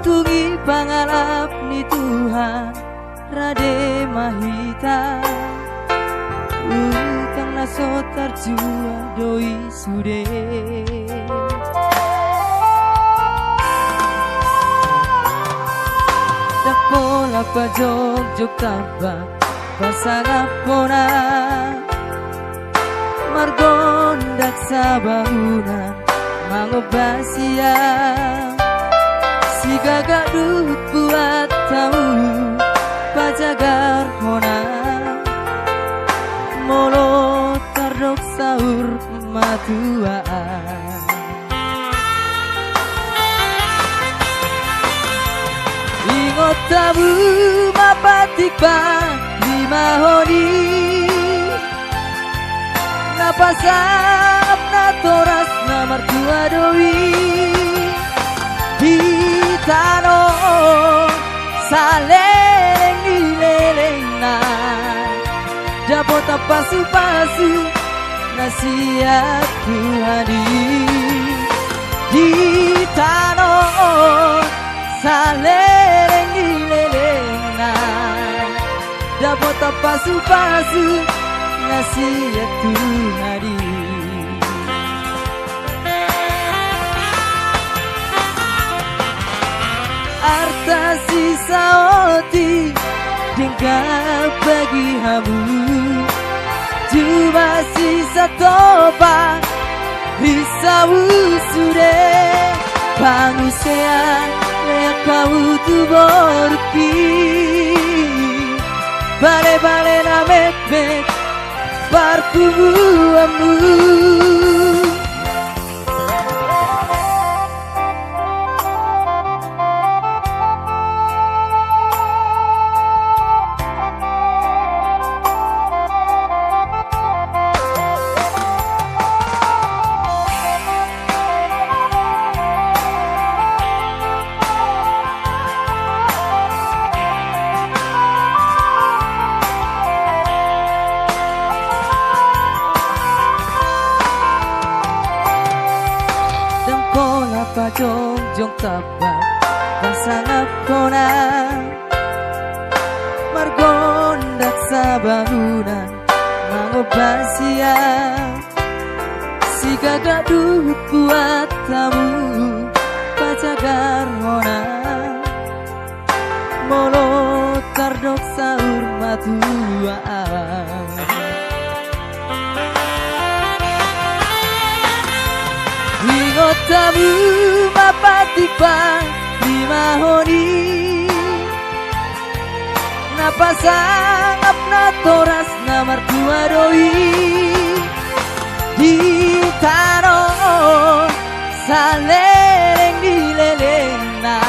tungi pangalap ni Tuhan Rade mahita Utang naso tarjua doi sude Dapola pa jog tabak Pasangap pona Margon daksa bangunan Mangobasia Si gagadut buat tahu Pajagar hona Molo tardok sahur matuaan Ingot tabu mapatik ba Lima honi Napasangap na toras na martua doi Di tanong sa leleng nileleng na Dapat pasu-pasu na siap Tuhani Di tanong sa leleng nileleng na Dapat pasu-pasu na siap Tuhani Arta sisa oti Tinggal bagi hamu Cuma sisa topa Risau sude Pangusea Lea kau tu borki Bale-bale na met-met Parfumuamu Jong tabak Pasangap kona Margon daksa bangunan Mangobasia Si gagadut buat tamu Pajagar hona Molo tardok sahur matuaan Ingot tabu mapatik pa Lima honi Napasangap na toras na martua doi Di tanong sa leleng nileleng na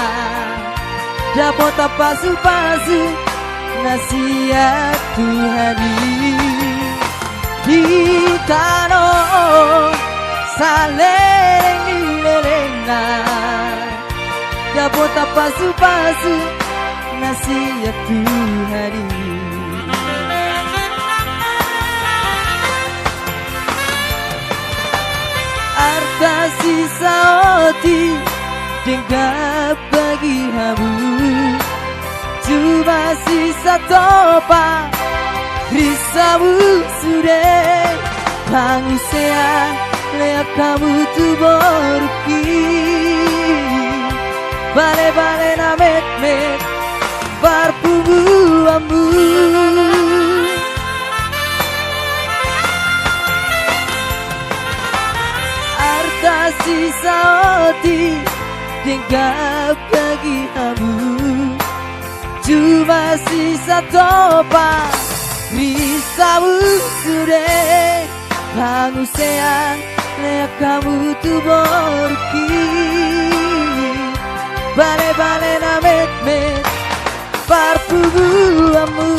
Dapat pasu-pasu na siap Tuhani Di tanong sa leleng nileleng na Dapat pasu-pasu na siap Tuhani Arta sisa oti Denggap bagi hamu Cuma sisa topa Risau sude Pangusea Lea kamu tu borki Bale-bale na met-met Parfumuamu Arta sisa oti Denggap bagi hamu Cuma sisa topa Risau sude Pangusea Lea kamu tu borki Bale-bale na met-met Parfumuamu